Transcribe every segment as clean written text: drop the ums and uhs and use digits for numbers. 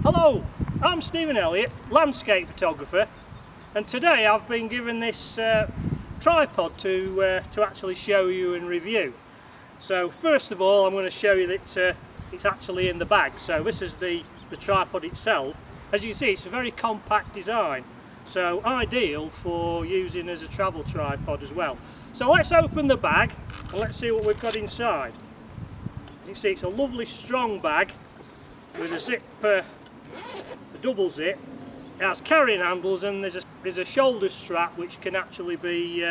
Hello, I'm Stephen Elliott, landscape photographer, and today I've been given this tripod to actually show you and review. So first of all, I'm going to show you that it's actually in the bag. So this is the tripod itself. As you can see, it's a very compact design, so ideal for using as a travel tripod as well. So let's open the bag and let's see what we've got inside. As you can see, it's a lovely strong bag with a zip, a double zip. It has carrying handles, and there's a shoulder strap which can actually be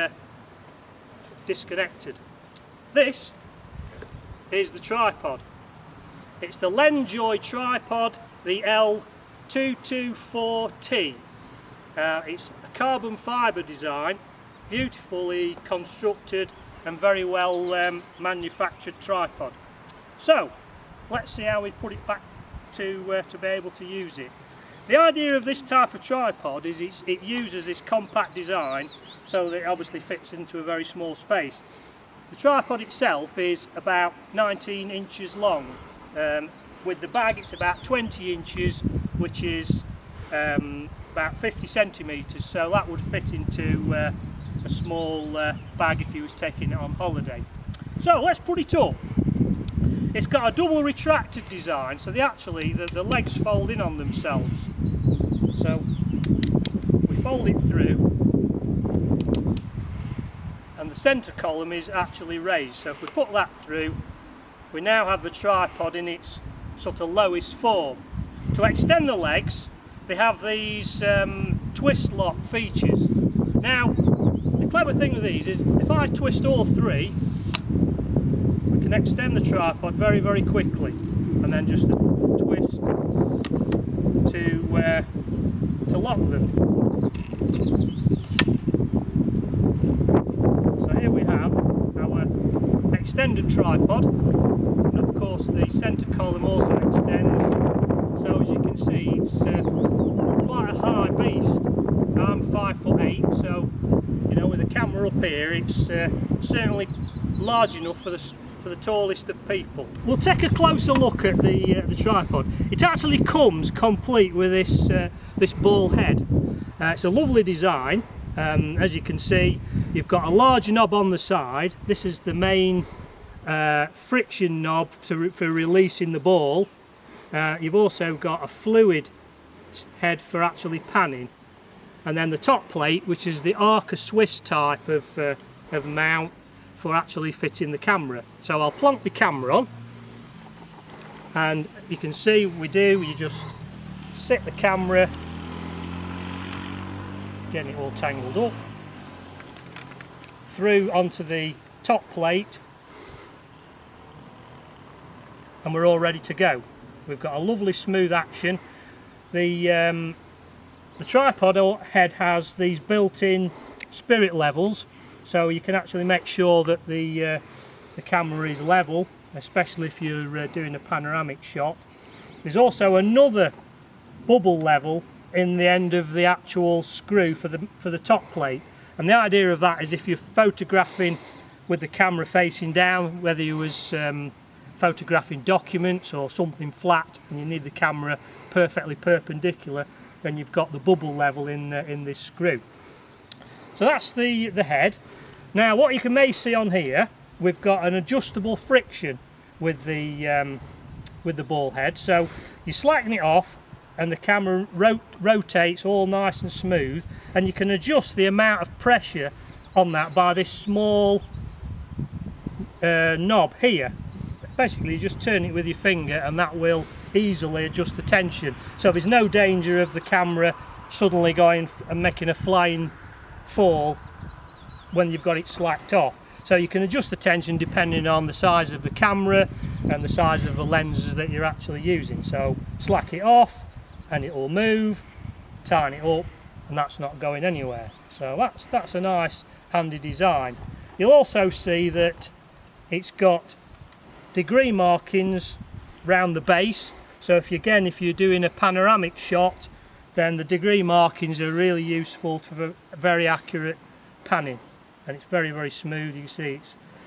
disconnected. This is the tripod. It's the LENJOY tripod, the L-224. It's a carbon fibre design, beautifully constructed and very well manufactured tripod. So let's see how we put it back to be able to use it. The idea of this type of tripod is it uses this compact design so that it obviously fits into a very small space. The tripod itself is about 19 inches long. With the bag it's about 20 inches, which is about 50 centimetres, so that would fit into a small bag if you was taking it on holiday. So let's put it up. It's got a double retracted design, so the legs fold in on themselves. So we fold it through, and the centre column is actually raised. So if we put that through, we now have the tripod in its sort of lowest form. To extend the legs, they have these twist lock features. Now, the clever thing with these is if I twist all three, we can extend the tripod very, very quickly, and then just a twist to lock them. So here we have our extended tripod, and of course the centre column also extends. So as you can see, it's quite a high beast. I'm 5'8", so you know, with the camera up here, it's certainly large enough for the tallest of people. We'll take a closer look at the tripod. It actually comes complete with this ball head. It's a lovely design. As you can see, you've got a large knob on the side. This is the main friction knob for releasing the ball. You've also got a fluid head for actually panning, and then the top plate, which is the Arca Swiss type of mount for actually fitting the camera. So I'll plonk the camera on, and you can see you just sit the camera, getting it all tangled up, through onto the top plate, and we're all ready to go. We've got a lovely smooth action. The tripod head has these built-in spirit levels, so you can actually make sure that the camera is level, especially if you're doing a panoramic shot. There's also another bubble level in the end of the actual screw for the top plate, and the idea of that is if you're photographing with the camera facing down, whether you was photographing documents or something flat and you need the camera perfectly perpendicular, then you've got the bubble level in this screw. So that's the head. Now what you may see on here, we've got an adjustable friction with the ball head. So you slacken it off and the camera rotates all nice and smooth, and you can adjust the amount of pressure on that by this small knob here. Basically you just turn it with your finger and that will easily adjust the tension, so there's no danger of the camera suddenly going and making a flying fall when you've got it slacked off. So you can adjust the tension depending on the size of the camera and the size of the lenses that you're actually using. So slack it off and it will move, tighten it up, and that's not going anywhere. So that's a nice handy design. You'll also see that it's got degree markings round the base, so if you're doing a panoramic shot, then the degree markings are really useful for very accurate panning, and it's very, very smooth. You can see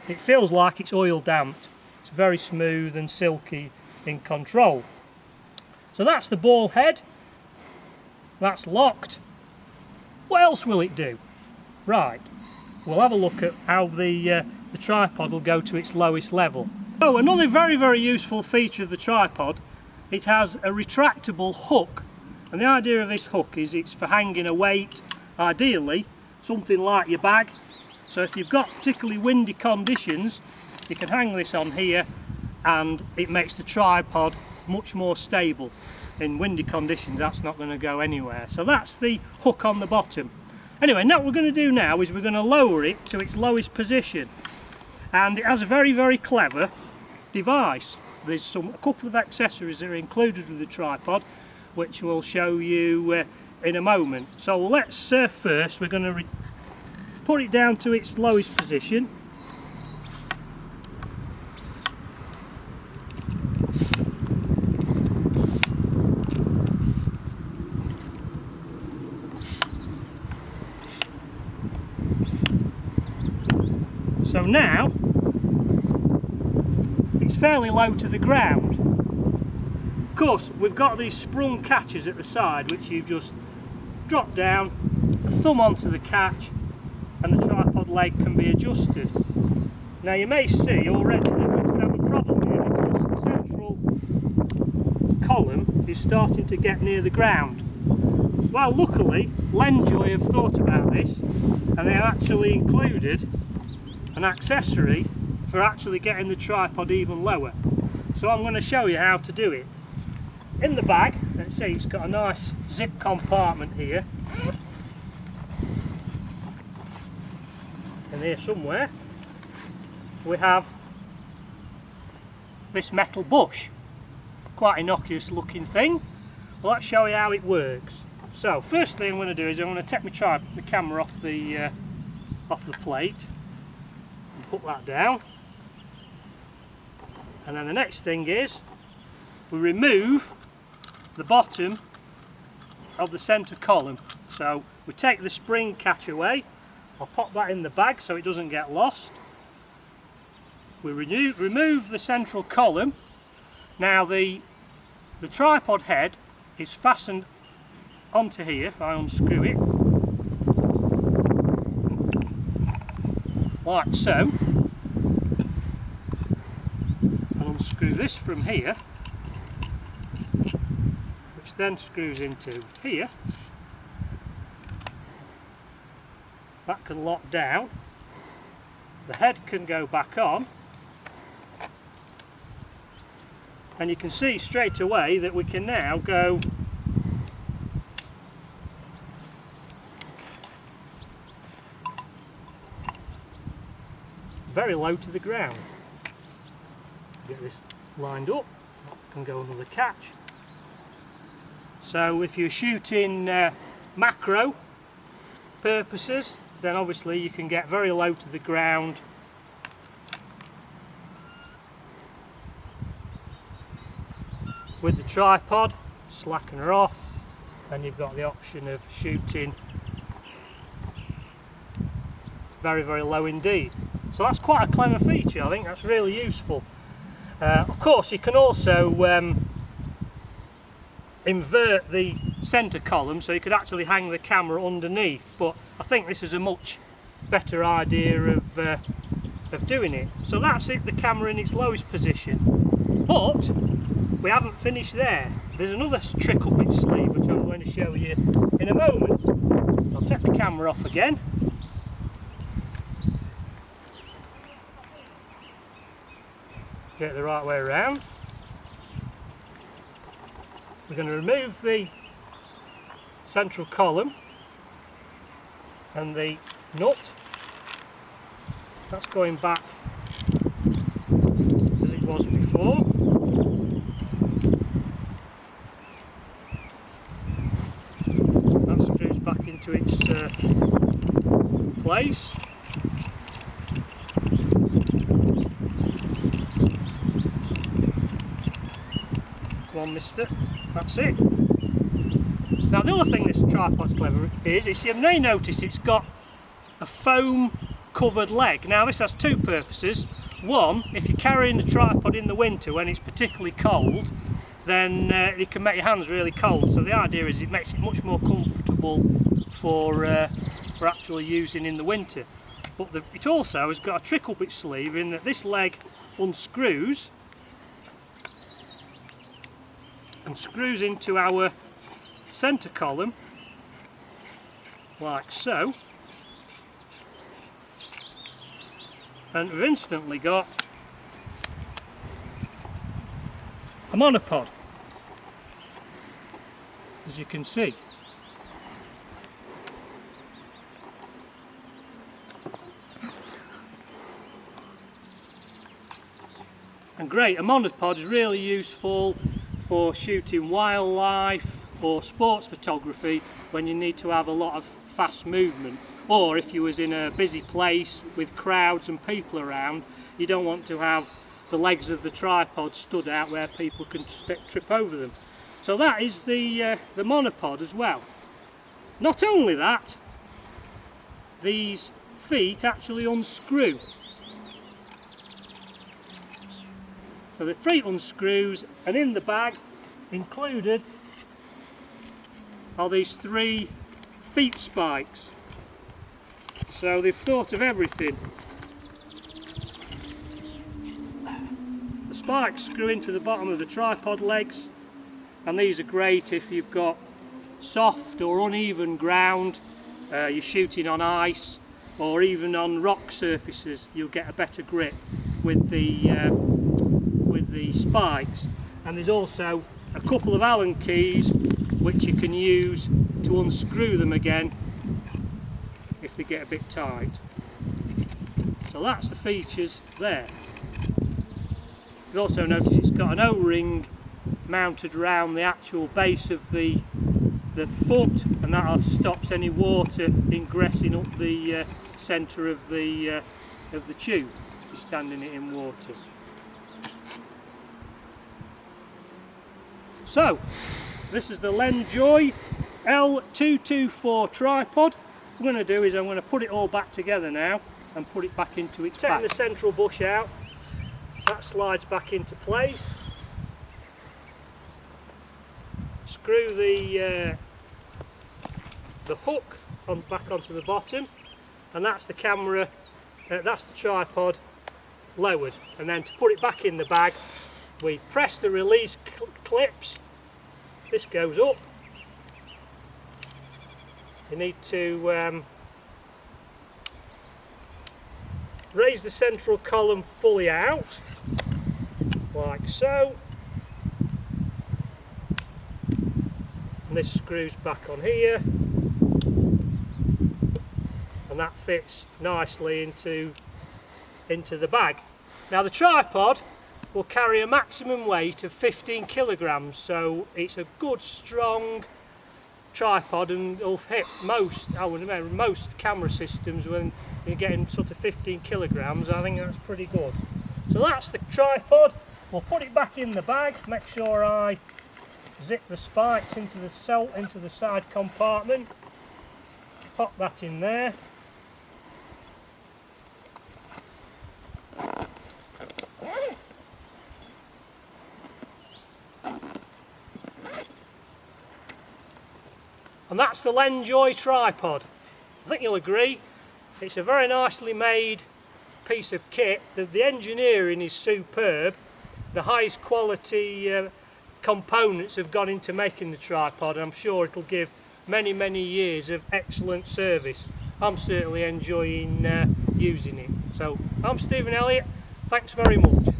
it feels like it's oil damped. It's very smooth and silky in control. So that's the ball head. That's locked. What else will it do? Right, we'll have a look at how the tripod will go to its lowest level. Oh, another very, very useful feature of the tripod, it has a retractable hook. And the idea of this hook is it's for hanging a weight, ideally something like your bag. So if you've got particularly windy conditions, you can hang this on here and it makes the tripod much more stable. In windy conditions that's not going to go anywhere. So that's the hook on the bottom. Anyway, now what we're going to do now is we're going to lower it to its lowest position. And it has a very, very clever device. There's a couple of accessories that are included with the tripod, which we'll show you in a moment. So let's first we're going to put it down to its lowest position. So now it's fairly low to the ground. Of course, we've got these sprung catches at the side which you just drop down, a thumb onto the catch, and the tripod leg can be adjusted. Now you may see already that we could have a problem here because the central column is starting to get near the ground. Well, luckily LENJOY have thought about this and they have actually included an accessory for actually getting the tripod even lower. So I'm going to show you how to do it. In the bag, let's see, it's got a nice zip compartment here. And here somewhere we have this metal bush. Quite innocuous looking thing. Well, let's show you how it works. So first thing I'm going to do is I'm going to take the camera off the plate. Put that down, and then the next thing is we remove the bottom of the centre column. So we take the spring catch away. I'll pop that in the bag so it doesn't get lost. We remove the central column. Now the tripod head is fastened onto here. If I unscrew it like so, and unscrew this from here, which then screws into here. That can lock down, the head can go back on, and you can see straight away that we can now go very low to the ground. Get this lined up, can go under the catch. So if you're shooting macro purposes, then obviously you can get very low to the ground. With the tripod, slacken her off, then you've got the option of shooting very, very low indeed. So that's quite a clever feature. I think that's really useful. Of course, you can also invert the centre column, so you could actually hang the camera underneath. But I think this is a much better idea of doing it. So that's it, the camera in its lowest position. But we haven't finished there. There's another trick up its sleeve which I'm going to show you in a moment. I'll take the camera off again. Get it the right way around. We're going to remove the central column and the nut. That's going back as it was before. That screws back into its place. Come on, mister. That's it. Now the other thing this tripod's clever is you may notice it's got a foam covered leg. Now this has two purposes. One, if you're carrying the tripod in the winter when it's particularly cold, then it can make your hands really cold. So the idea is it makes it much more comfortable for actually using in the winter. But it also has got a trick up its sleeve in that this leg unscrews and screws into our centre column like so, and we've instantly got a monopod, as you can see. And great, a monopod is really useful for shooting wildlife or sports photography when you need to have a lot of fast movement, or if you was in a busy place with crowds and people around, you don't want to have the legs of the tripod stood out where people can trip over them. So that is the monopod as well. Not only that, these feet actually unscrew. So the feet unscrews, and in the bag included are these 3 feet spikes. So they've thought of everything. The spikes screw into the bottom of the tripod legs, and these are great if you've got soft or uneven ground, you're shooting on ice or even on rock surfaces. You'll get a better grip with the spikes. And there's also a couple of Allen keys which you can use to unscrew them again if they get a bit tight. So that's the features there. You'll also notice it's got an O-ring mounted around the actual base of the foot, and that stops any water ingressing up the centre of the tube if you're standing it in water. So this is the LENJOY L-224 tripod. What I'm going to do is I'm going to put it all back together now and put it back into its pack. Taking the central bush out, that slides back into place. Screw the hook back onto the bottom, and that's the camera, that's the tripod lowered. And then to put it back in the bag, we press the release clips. This goes up. You need to raise the central column fully out, like so. And this screws back on here, and that fits nicely into the bag. Now the tripod will carry a maximum weight of 15 kilograms, so it's a good strong tripod, and it'll hit most camera systems when you're getting sort of 15 kilograms. I think that's pretty good. So that's the tripod. We'll put it back in the bag. Make sure I zip the spikes into the side compartment. Pop that in there. And that's the LENJOY tripod. I think you'll agree, it's a very nicely made piece of kit. The engineering is superb. The highest quality components have gone into making the tripod, and I'm sure it'll give many, many years of excellent service. I'm certainly enjoying using it. So I'm Stephen Elliott, thanks very much.